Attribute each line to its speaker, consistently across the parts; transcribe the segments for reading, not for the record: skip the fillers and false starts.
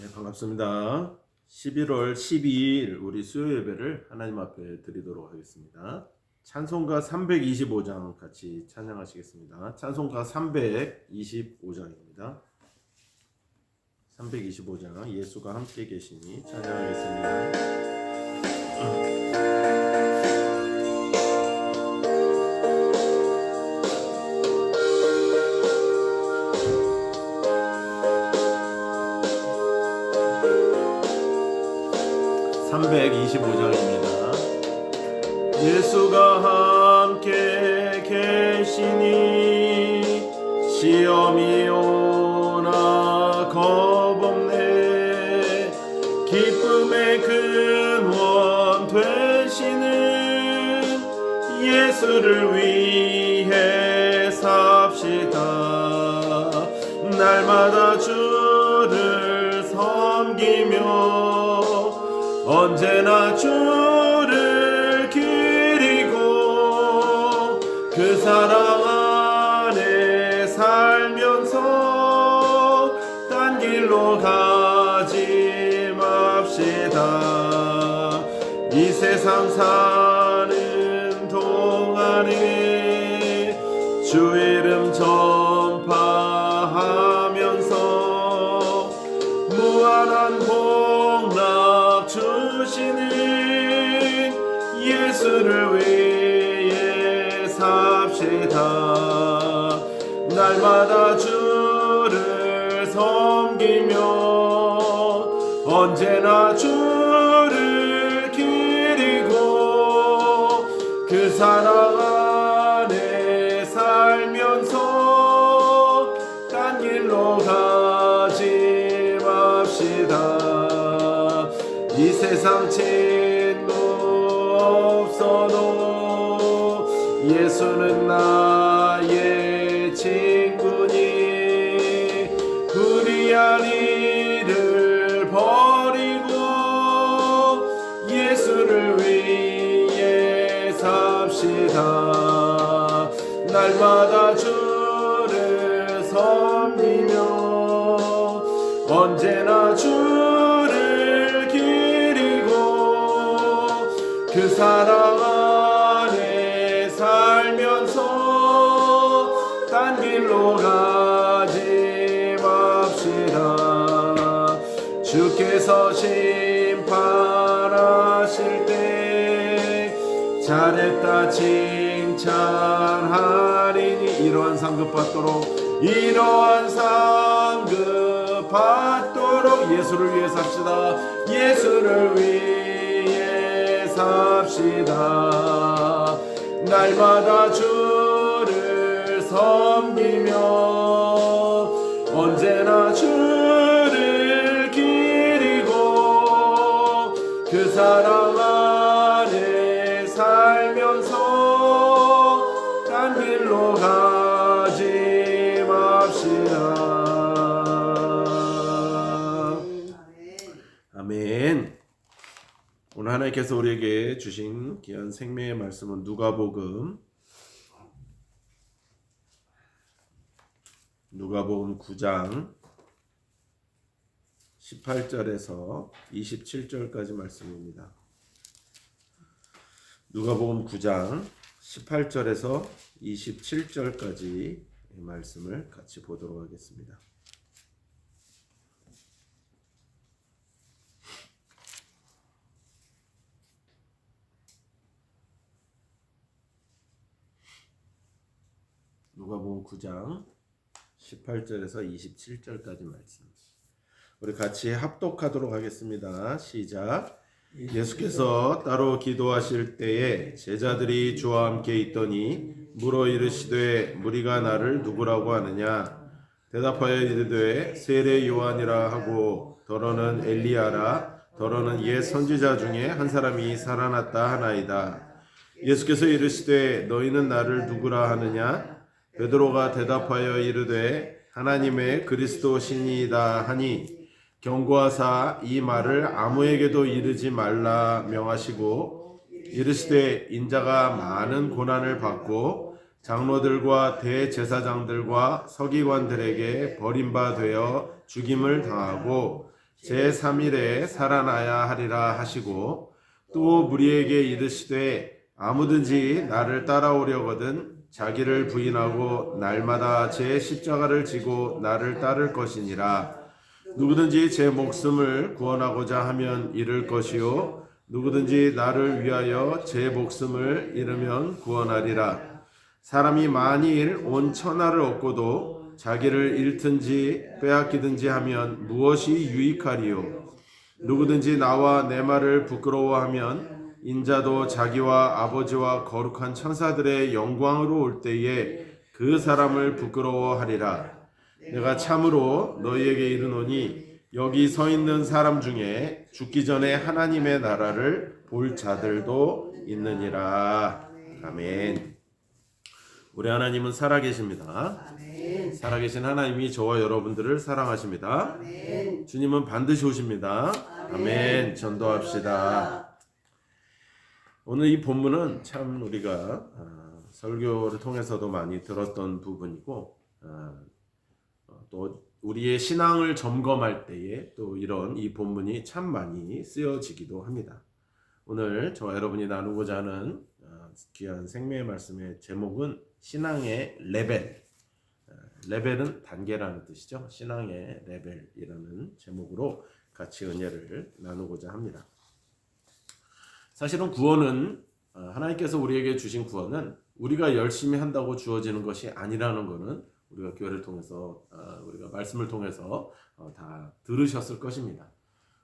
Speaker 1: 네, 반갑습니다. 11월 12일 우리 수요 예배를 하나님 앞에 드리도록 하겠습니다. 찬송가 325장 같이 찬양하시겠습니다. 찬송가 325장입니다. 325장 예수가 함께 계시니 찬양하겠습니다. 325장입니다. 예수가 함께 계시니 시험이 오나 겁없네. 기쁨의 근원 되시는 예수를 위해 삽시다. 날마다 주를 섬기며 언제나 주를 기리고 그 사랑 안에 살면서 딴 길로 가지 맙시다. 이 세상 사는 동안에 주 이름 전파하면서 무한한 복락 주시는 예수를 위해 삽시다. 날마다 주를 섬기며 언제나 주를 기리고 그 사랑 안에 살면서 딴 길로 가지 맙시다. 이 세상 친구 없어도 예수는 나의 친구니 불의한 일을 버리고 예수를 위해 삽시다. 날마다 주를 섬기며 언제나 주를 그 사랑 안에 살면서 딴 길로 가지 맙시다. 주께서 심판하실 때 잘했다 칭찬하리니 이러한 상급 받도록 예수를 위해 삽시다. 예수를 위해 삽시다. 날마다 주를 섬기며 언제나 주를 기리고 그 사랑 안에 살면서 딴 길로 가지 맙시다. 아멘. 오늘 하나님께서 우리에게 주신 귀한 생명의 말씀은 누가복음 9장 18절에서 27절까지 말씀입니다. 누가복음 9장 18절에서 27절까지 말씀을 같이 보도록 하겠습니다. 누가복음 9장 18절에서 27절까지 말씀. 우리 같이 합독하도록 하겠습니다. 시작. 예수께서 따로 기도하실 때에 제자들이 주와 함께 있더니 물어 이르시되 무리가 나를 누구라고 하느냐? 대답하여 이르되 세례 요한이라 하고 더러는 엘리야라 더러는 옛 선지자 중에 한 사람이 살아났다 하나이다. 예수께서 이르시되 너희는 나를 누구라 하느냐? 베드로가 대답하여 이르되 하나님의 그리스도시니이다 하니 경고하사 이 말을 아무에게도 이르지 말라 명하시고 이르시되 인자가 많은 고난을 받고 장로들과 대제사장들과 서기관들에게 버림받아 죽임을 당하고 제3일에 살아나야 하리라 하시고 또 무리에게 이르시되 아무든지 나를 따라오려거든 자기를 부인하고 날마다 제 십자가를 지고 나를 따를 것이니라. 누구든지 제 목숨을 구원하고자 하면 잃을 것이요 누구든지 나를 위하여 제 목숨을 잃으면 구원하리라. 사람이 만일 온 천하를 얻고도 자기를 잃든지 빼앗기든지 하면 무엇이 유익하리요? 누구든지 나와 내 말을 부끄러워하면 인자도 자기와 아버지와 거룩한 천사들의 영광으로 올 때에 그 사람을 부끄러워하리라. 내가 참으로 너희에게 이르노니 여기 서 있는 사람 중에 죽기 전에 하나님의 나라를 볼 자들도 있느니라. 아멘. 우리 하나님은 살아계십니다.
Speaker 2: 아멘.
Speaker 1: 살아계신 하나님이 저와 여러분들을 사랑하십니다.
Speaker 2: 아멘.
Speaker 1: 주님은 반드시 오십니다. 아멘. 전도합시다. 오늘 이 본문은 참 우리가 설교를 통해서도 많이 들었던 부분이고 또 우리의 신앙을 점검할 때에 또 이런 이 본문이 참 많이 쓰여지기도 합니다. 오늘 저와 여러분이 나누고자 하는 귀한 생명의 말씀의 제목은 신앙의 레벨. 레벨은 단계라는 뜻이죠. 신앙의 레벨이라는 제목으로 같이 은혜를 나누고자 합니다. 사실은 구원은 하나님께서 우리에게 주신 구원은 우리가 열심히 한다고 주어지는 것이 아니라는 것은 우리가 교회를 통해서 우리가 말씀을 통해서 다 들으셨을 것입니다.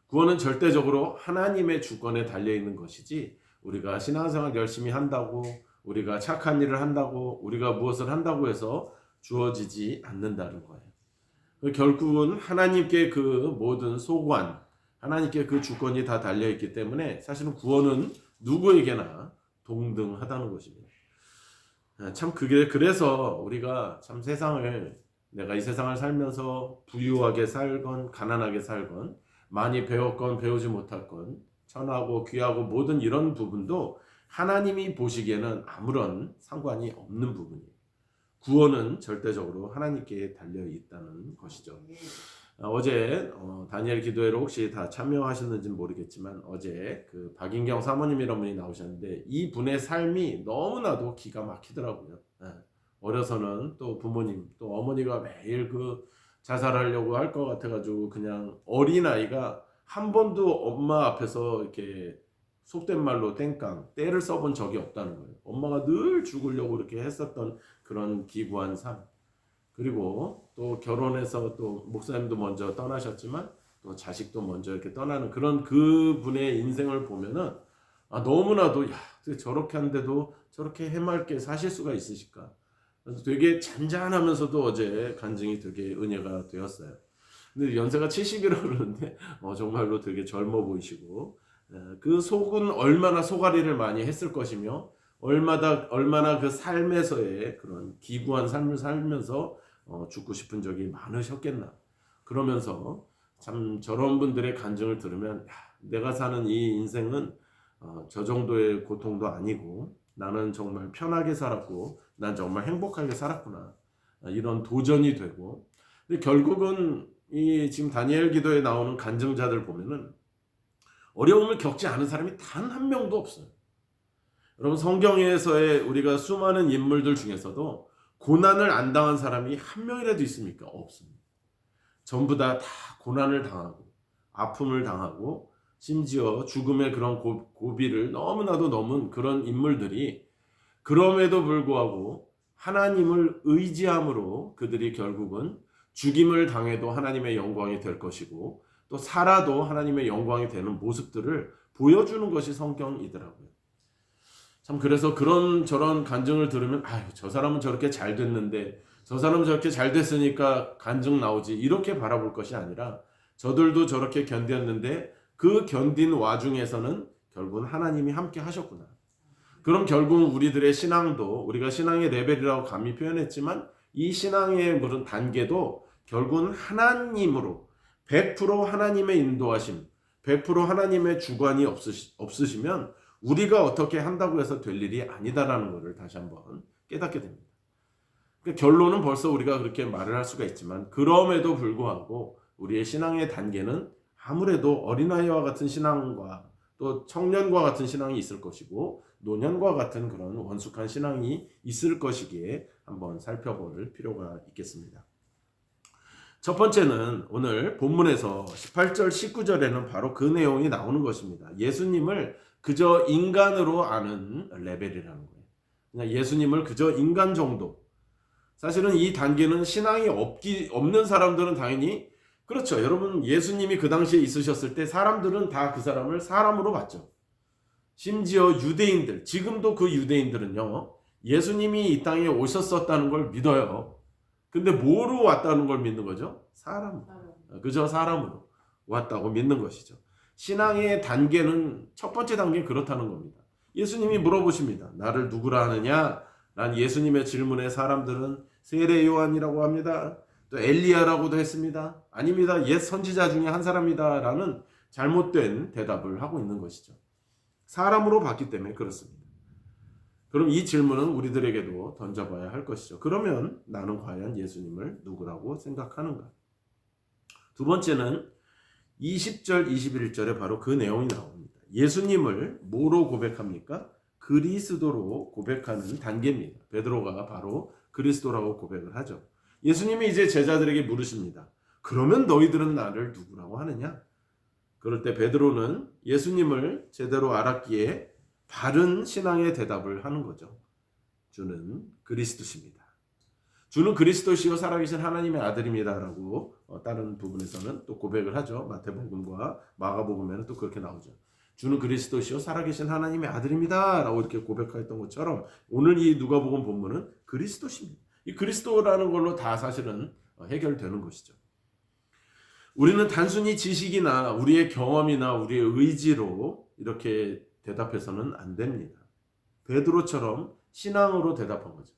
Speaker 1: 구원은 절대적으로 하나님의 주권에 달려 있는 것이지 우리가 신앙생활 열심히 한다고 우리가 착한 일을 한다고 우리가 무엇을 한다고 해서 주어지지 않는다는 거예요. 결국은 하나님께 그 모든 소관 하나님께 그 주권이 다 달려있기 때문에 사실은 구원은 누구에게나 동등하다는 것입니다. 참 그래서 우리가 참 내가 이 세상을 살면서 부유하게 살건 가난하게 살건 많이 배웠건 배우지 못했건 천하고 귀하고 모든 이런 부분도 하나님이 보시기에는 아무런 상관이 없는 부분이에요. 구원은 절대적으로 하나님께 달려있다는 것이죠. 어제 다니엘 기도회로 혹시 다 참여하셨는지는 모르겠지만 어제 그 박인경 사모님이라는 분이 나오셨는데 이 분의 삶이 너무나도 기가 막히더라고요. 어려서는 또 부모님 또 어머니가 매일 그 자살하려고 할 것 같아가지고 그냥 어린아이가 한 번도 엄마 앞에서 이렇게 속된 말로 땡깡 때를 써본 적이 없다는 거예요. 엄마가 늘 죽으려고 이렇게 했었던 그런 기구한 삶. 그리고 또 결혼해서 또 목사님도 먼저 떠나셨지만 또 자식도 먼저 이렇게 떠나는 그런 그분의 인생을 보면은 너무나도 저렇게 한데도 저렇게 해맑게 사실 수가 있으실까. 그래서 되게 잔잔하면서도 어제 간증이 되게 은혜가 되었어요. 근데 연세가 70이라고 그러는데 정말로 되게 젊어 보이시고 그 속은 얼마나 소가리를 많이 했을 것이며 얼마나 그 삶에서의 그런 기구한 삶을 살면서 죽고 싶은 적이 많으셨겠나. 그러면서 참 저런 분들의 간증을 들으면 내가 사는 이 인생은 저 정도의 고통도 아니고 나는 정말 편하게 살았고 난 정말 행복하게 살았구나. 이런 도전이 되고 근데 결국은 이 지금 다니엘 기도에 나오는 간증자들 보면은 어려움을 겪지 않은 사람이 단 한 명도 없어요. 여러분 성경에서의 우리가 수많은 인물들 중에서도 고난을 안 당한 사람이 한 명이라도 있습니까? 없습니다. 전부 다 고난을 당하고 아픔을 당하고 심지어 죽음의 그런 고비를 너무나도 넘은 그런 인물들이 그럼에도 불구하고 하나님을 의지함으로 그들이 결국은 죽임을 당해도 하나님의 영광이 될 것이고 또 살아도 하나님의 영광이 되는 모습들을 보여주는 것이 성경이더라고요. 참 그래서 저런 간증을 들으면 저 사람은 저렇게 잘 됐는데 저 사람은 저렇게 잘 됐으니까 간증 나오지 이렇게 바라볼 것이 아니라 저들도 저렇게 견뎠는데 그 견딘 와중에서는 결국은 하나님이 함께 하셨구나. 그럼 결국은 우리들의 신앙도 우리가 신앙의 레벨이라고 감히 표현했지만 이 신앙의 무슨 단계도 결국은 하나님으로 100% 하나님의 인도하심 100% 하나님의 주관이 없으시면 우리가 어떻게 한다고 해서 될 일이 아니다라는 것을 다시 한번 깨닫게 됩니다. 그러니까 결론은 벌써 우리가 그렇게 말을 할 수가 있지만 그럼에도 불구하고 우리의 신앙의 단계는 아무래도 어린아이와 같은 신앙과 또 청년과 같은 신앙이 있을 것이고 노년과 같은 그런 원숙한 신앙이 있을 것이기에 한번 살펴볼 필요가 있겠습니다. 첫 번째는 오늘 본문에서 18절 19절에는 바로 그 내용이 나오는 것입니다. 예수님을 그저 인간으로 아는 레벨이라는 거예요. 그냥 예수님을 그저 인간 정도. 사실은 이 단계는 신앙이 없는 사람들은 당연히 그렇죠. 여러분 예수님이 그 당시에 있으셨을 때 사람들은 다 그 사람을 사람으로 봤죠. 심지어 유대인들, 지금도 그 유대인들은요. 예수님이 이 땅에 오셨었다는 걸 믿어요. 근데 뭐로 왔다는 걸 믿는 거죠? 사람. 그저 사람으로 왔다고 믿는 것이죠. 신앙의 단계는 첫 번째 단계는 그렇다는 겁니다. 예수님이 물어보십니다. 나를 누구라 하느냐? 란 예수님의 질문에 사람들은 세례 요한이라고 합니다. 또 엘리야라고도 했습니다. 아닙니다. 옛 선지자 중에 한 사람이다 라는 잘못된 대답을 하고 있는 것이죠. 사람으로 봤기 때문에 그렇습니다. 그럼 이 질문은 우리들에게도 던져봐야 할 것이죠. 그러면 나는 과연 예수님을 누구라고 생각하는가? 두 번째는 20절 21절에 바로 그 내용이 나옵니다. 예수님을 뭐로 고백합니까? 그리스도로 고백하는 단계입니다. 베드로가 바로 그리스도라고 고백을 하죠. 예수님이 이제 제자들에게 물으십니다. 그러면 너희들은 나를 누구라고 하느냐? 그럴 때 베드로는 예수님을 제대로 알았기에 바른 신앙의 대답을 하는 거죠. 주는 그리스도십니다. 주는 그리스도시요 살아계신 하나님의 아들입니다 라고 다른 부분에서는 또 고백을 하죠. 마태복음과 마가복음에는 또 그렇게 나오죠. 주는 그리스도시요 살아계신 하나님의 아들입니다 라고 이렇게 고백했던 것처럼 오늘 이 누가복음 본문은 그리스도십니다. 이 그리스도라는 걸로 다 사실은 해결되는 것이죠. 우리는 단순히 지식이나 우리의 경험이나 우리의 의지로 이렇게 대답해서는 안 됩니다. 베드로처럼 신앙으로 대답한 거죠.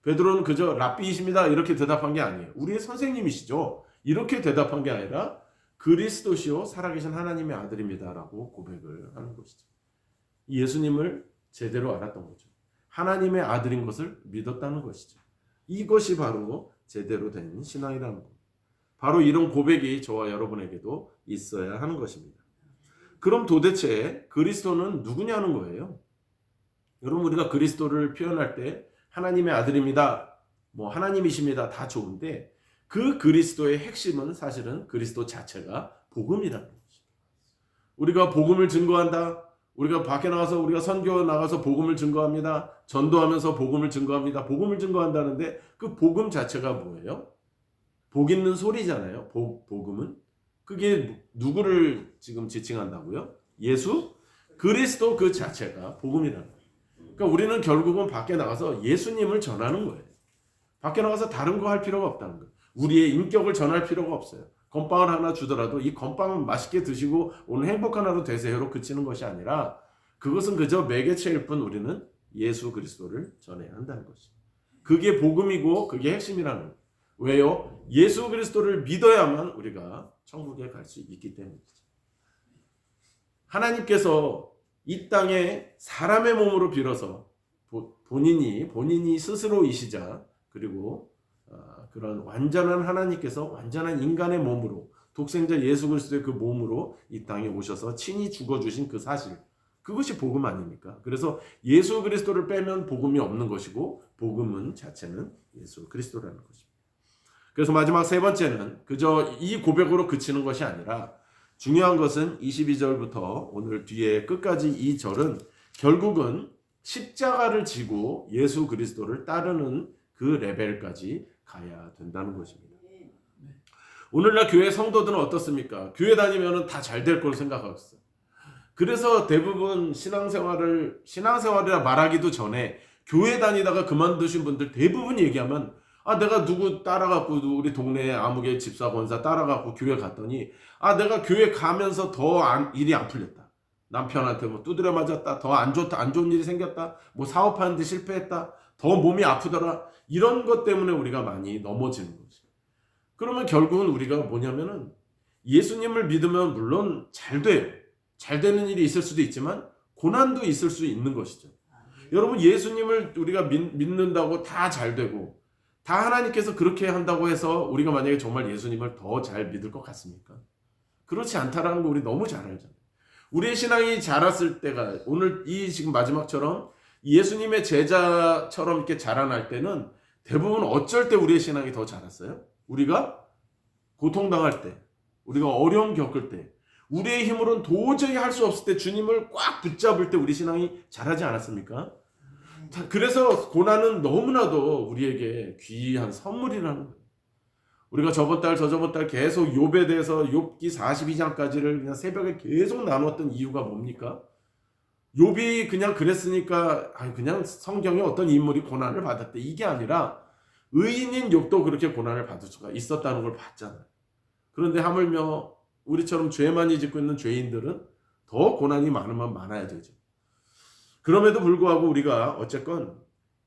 Speaker 1: 베드로는 그저 랍비이십니다 이렇게 대답한 게 아니에요. 우리의 선생님이시죠. 이렇게 대답한 게 아니라 그리스도시요 살아계신 하나님의 아들입니다 라고 고백을 하는 것이죠. 예수님을 제대로 알았던 거죠. 하나님의 아들인 것을 믿었다는 것이죠. 이것이 바로 제대로 된 신앙이라는 겁니다. 바로 이런 고백이 저와 여러분에게도 있어야 하는 것입니다. 그럼 도대체 그리스도는 누구냐는 거예요. 여러분 우리가 그리스도를 표현할 때 하나님의 아들입니다. 하나님이십니다. 다 좋은데 그 그리스도의 핵심은 사실은 그리스도 자체가 복음이라는 것이죠. 우리가 복음을 증거한다. 우리가 밖에 나가서 우리가 선교 나가서 복음을 증거합니다. 전도하면서 복음을 증거합니다. 복음을 증거한다는데 그 복음 자체가 뭐예요? 복 있는 소리잖아요. 복음은. 그게 누구를 지금 지칭한다고요? 예수? 그리스도 그 자체가 복음이라는 거예요. 그러니까 우리는 결국은 밖에 나가서 예수님을 전하는 거예요. 밖에 나가서 다른 거 할 필요가 없다는 거예요. 우리의 인격을 전할 필요가 없어요. 건빵을 하나 주더라도 이 건빵은 맛있게 드시고 오늘 행복한 하루 되세요로 그치는 것이 아니라 그것은 그저 매개체일 뿐 우리는 예수 그리스도를 전해야 한다는 것이죠. 그게 복음이고 그게 핵심이라는 거예요. 왜요? 예수 그리스도를 믿어야만 우리가 천국에 갈 수 있기 때문이죠. 하나님께서 이 땅에 사람의 몸으로 빌어서 본인이 스스로이시자 그리고 그런 완전한 하나님께서 완전한 인간의 몸으로 독생자 예수 그리스도의 그 몸으로 이 땅에 오셔서 친히 죽어주신 그 사실 그것이 복음 아닙니까? 그래서 예수 그리스도를 빼면 복음이 없는 것이고 복음은 자체는 예수 그리스도라는 것입니다. 그래서 마지막 세 번째는 그저 이 고백으로 그치는 것이 아니라 중요한 것은 22절부터 오늘 뒤에 끝까지 이 절은 결국은 십자가를 지고 예수 그리스도를 따르는 그 레벨까지 가야 된다는 것입니다. 오늘날 교회 성도들은 어떻습니까? 교회 다니면 다 잘 될 걸 생각하고 있어요. 그래서 대부분 신앙생활이라 말하기도 전에 교회 다니다가 그만두신 분들 대부분 얘기하면 내가 누구 따라갖고 우리 동네에 아무개 집사 권사 따라갖고 교회 갔더니 내가 교회 가면서 더 일이 안 풀렸다. 남편한테 두드려 맞았다. 더 안 좋은 일이 생겼다. 사업하는데 실패했다. 더 몸이 아프더라. 이런 것 때문에 우리가 많이 넘어지는 거죠. 그러면 결국은 우리가 뭐냐면은 예수님을 믿으면 물론 잘 돼요. 잘 되는 일이 있을 수도 있지만 고난도 있을 수 있는 것이죠. 여러분 예수님을 우리가 믿는다고 다 잘 되고 다 하나님께서 그렇게 한다고 해서 우리가 만약에 정말 예수님을 더 잘 믿을 것 같습니까? 그렇지 않다라는 거 우리 너무 잘 알잖아요. 우리의 신앙이 자랐을 때가 오늘 이 지금 마지막처럼 예수님의 제자처럼 이렇게 자라날 때는 대부분 어쩔 때 우리의 신앙이 더 자랐어요? 우리가 고통당할 때, 우리가 어려움 겪을 때, 우리의 힘으로는 도저히 할 수 없을 때 주님을 꽉 붙잡을 때 우리 신앙이 자라지 않았습니까? 그래서 고난은 너무나도 우리에게 귀한 선물이라는 거예요. 우리가 저번 달 저저번 달 계속 욥에 대해서 욥기 42장까지를 그냥 새벽에 계속 나눴던 이유가 뭡니까? 욥이 그냥 그랬으니까 그냥 성경에 어떤 인물이 고난을 받았대, 이게 아니라 의인인 욥도 그렇게 고난을 받을 수가 있었다는 걸 봤잖아요. 그런데 하물며 우리처럼 죄 많이 짓고 있는 죄인들은 더 고난이 많으면 많아야 되죠. 그럼에도 불구하고 우리가 어쨌건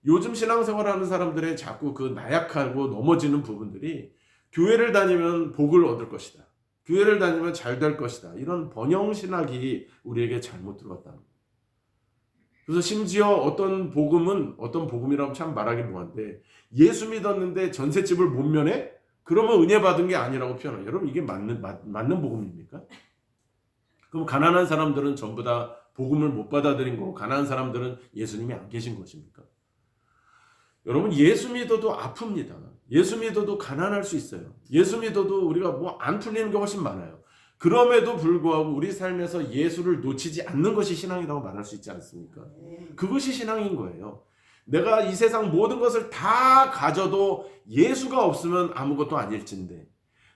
Speaker 1: 요즘 신앙생활하는 사람들의 자꾸 그 나약하고 넘어지는 부분들이 교회를 다니면 복을 얻을 것이다, 교회를 다니면 잘 될 것이다, 이런 번영신학이 우리에게 잘못 들어왔다는 거예요. 그래서 심지어 어떤 복음이라면 참 말하기 뭐한데, 예수 믿었는데 전셋집을 못 면해? 그러면 은혜 받은 게 아니라고 표현해요. 여러분, 이게 맞는 복음입니까? 그럼 가난한 사람들은 전부 다 복음을 못 받아들인 거고, 가난한 사람들은 예수님이 안 계신 것입니까? 여러분, 예수 믿어도 아픕니다. 예수 믿어도 가난할 수 있어요. 예수 믿어도 우리가 뭐 안 풀리는 게 훨씬 많아요. 그럼에도 불구하고 우리 삶에서 예수를 놓치지 않는 것이 신앙이라고 말할 수 있지 않습니까? 그것이 신앙인 거예요. 내가 이 세상 모든 것을 다 가져도 예수가 없으면 아무것도 아닐진데,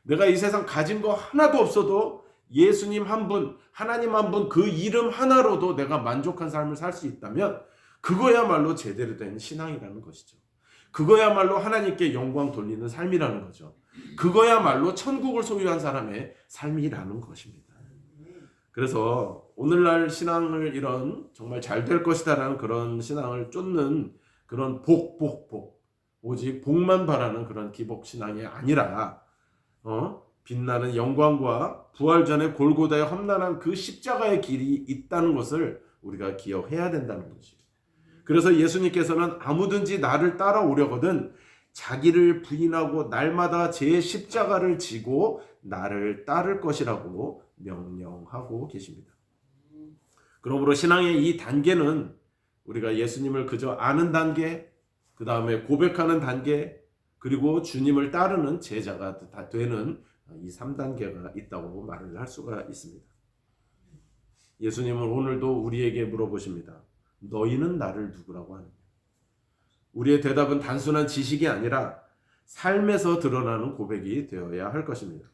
Speaker 1: 내가 이 세상 가진 거 하나도 없어도 예수님 한 분, 하나님 한 분, 그 이름 하나로도 내가 만족한 삶을 살 수 있다면 그거야말로 제대로 된 신앙이라는 것이죠. 그거야말로 하나님께 영광 돌리는 삶이라는 거죠. 그거야말로 천국을 소유한 사람의 삶이라는 것입니다. 그래서 오늘날 신앙을 이런 정말 잘 될 것이다라는 그런 신앙을 쫓는 그런 오직 복만 바라는 그런 기복신앙이 아니라 빛나는 영광과 부활 전에 골고다의 험난한 그 십자가의 길이 있다는 것을 우리가 기억해야 된다는 것이죠. 그래서 예수님께서는 아무든지 나를 따라오려거든 자기를 부인하고 날마다 제 십자가를 지고 나를 따를 것이라고 명령하고 계십니다. 그러므로 신앙의 이 단계는 우리가 예수님을 그저 아는 단계, 그 다음에 고백하는 단계, 그리고 주님을 따르는 제자가 다 되는 이 3단계가 있다고 말을 할 수가 있습니다. 예수님은 오늘도 우리에게 물어보십니다. 너희는 나를 누구라고 하느냐? 우리의 대답은 단순한 지식이 아니라 삶에서 드러나는 고백이 되어야 할 것입니다.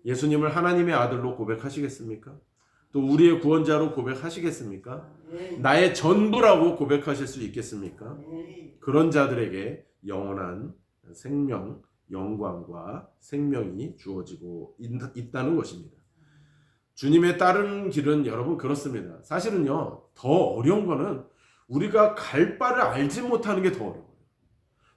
Speaker 1: 예수님을 하나님의 아들로 고백하시겠습니까? 또 우리의 구원자로 고백하시겠습니까? 나의 전부라고 고백하실 수 있겠습니까? 그런 자들에게 영원한 생명, 영광과 생명이 주어지고 있다는 것입니다. 주님의 따르는 길은 여러분 그렇습니다. 사실은요, 더 어려운 거는 우리가 갈 바를 알지 못하는 게 더 어려워요.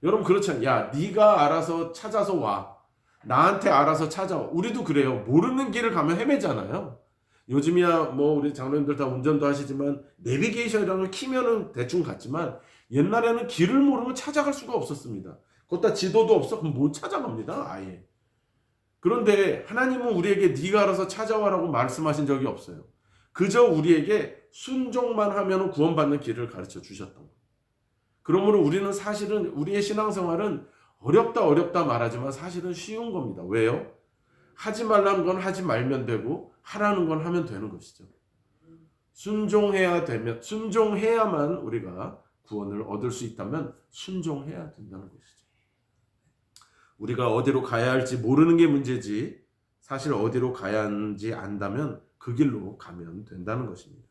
Speaker 1: 여러분 그렇잖아요. 야, 네가 알아서 찾아서 와. 나한테 알아서 찾아와. 우리도 그래요. 모르는 길을 가면 헤매잖아요. 요즘이야 뭐 우리 장로님들 다 운전도 하시지만 내비게이션이라는 걸 키면은 대충 갔지만 옛날에는 길을 모르면 찾아갈 수가 없었습니다. 거기다 지도도 없어? 그럼 못 찾아갑니다. 아예. 그런데 하나님은 우리에게 네가 알아서 찾아와라고 말씀하신 적이 없어요. 그저 우리에게 순종만 하면 구원받는 길을 가르쳐 주셨던 거예요. 그러므로 우리는 사실은 우리의 신앙생활은 어렵다 말하지만 사실은 쉬운 겁니다. 왜요? 하지 말라는 건 하지 말면 되고 하라는 건 하면 되는 것이죠. 순종해야만 우리가 구원을 얻을 수 있다면 순종해야 된다는 것이죠. 우리가 어디로 가야 할지 모르는 게 문제지, 사실 어디로 가야 하는지 안다면 그 길로 가면 된다는 것입니다.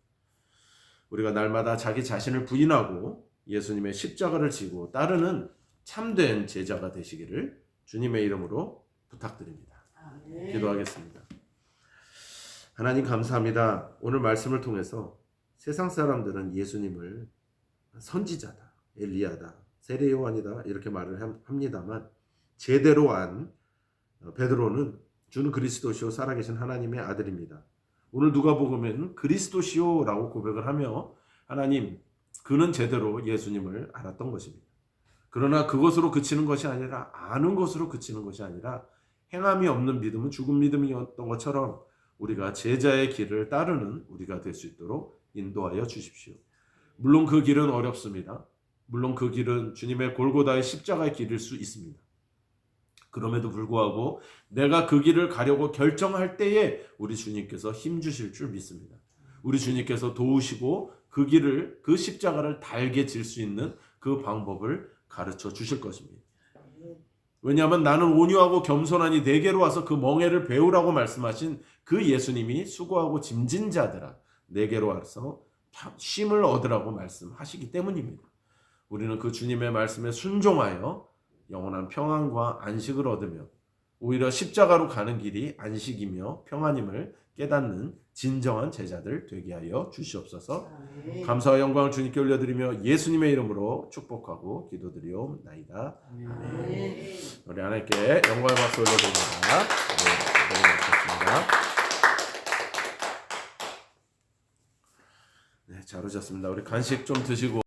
Speaker 1: 우리가 날마다 자기 자신을 부인하고 예수님의 십자가를 지고 따르는 참된 제자가 되시기를 주님의 이름으로 부탁드립니다. 기도하겠습니다. 하나님 감사합니다. 오늘 말씀을 통해서 세상 사람들은 예수님을 선지자다, 엘리야다, 세례 요한이다 이렇게 말을 합니다만 제대로 한 베드로는 주는 그리스도시요 살아계신 하나님의 아들입니다. 오늘 누가복음에는 그리스도시요라고 고백을 하며 하나님, 그는 제대로 예수님을 알았던 것입니다. 그러나 그것으로 그치는 것이 아니라 아는 것으로 그치는 것이 아니라 행함이 없는 믿음은 죽은 믿음이었던 것처럼 우리가 제자의 길을 따르는 우리가 될 수 있도록 인도하여 주십시오. 물론 그 길은 어렵습니다. 물론 그 길은 주님의 골고다의 십자가의 길일 수 있습니다. 그럼에도 불구하고 내가 그 길을 가려고 결정할 때에 우리 주님께서 힘 주실 줄 믿습니다. 우리 주님께서 도우시고 그 길을, 그 십자가를 달게 질 수 있는 그 방법을 가르쳐 주실 것입니다. 왜냐하면 나는 온유하고 겸손하니 내게로 와서 그 멍에를 배우라고 말씀하신 그 예수님이 수고하고 짐진 자들아 내게로 와서 쉼을 얻으라고 말씀하시기 때문입니다. 우리는 그 주님의 말씀에 순종하여 영원한 평안과 안식을 얻으며 오히려 십자가로 가는 길이 안식이며 평안임을 깨닫는 진정한 제자들 되게 하여 주시옵소서. 감사와 영광을 주님께 올려드리며 예수님의 이름으로 축복하고 기도드리옵나이다. 아멘. 우리 하나님께 영광의 박수 올려드립니다. 네, 잘 오셨습니다. 우리 간식 좀 드시고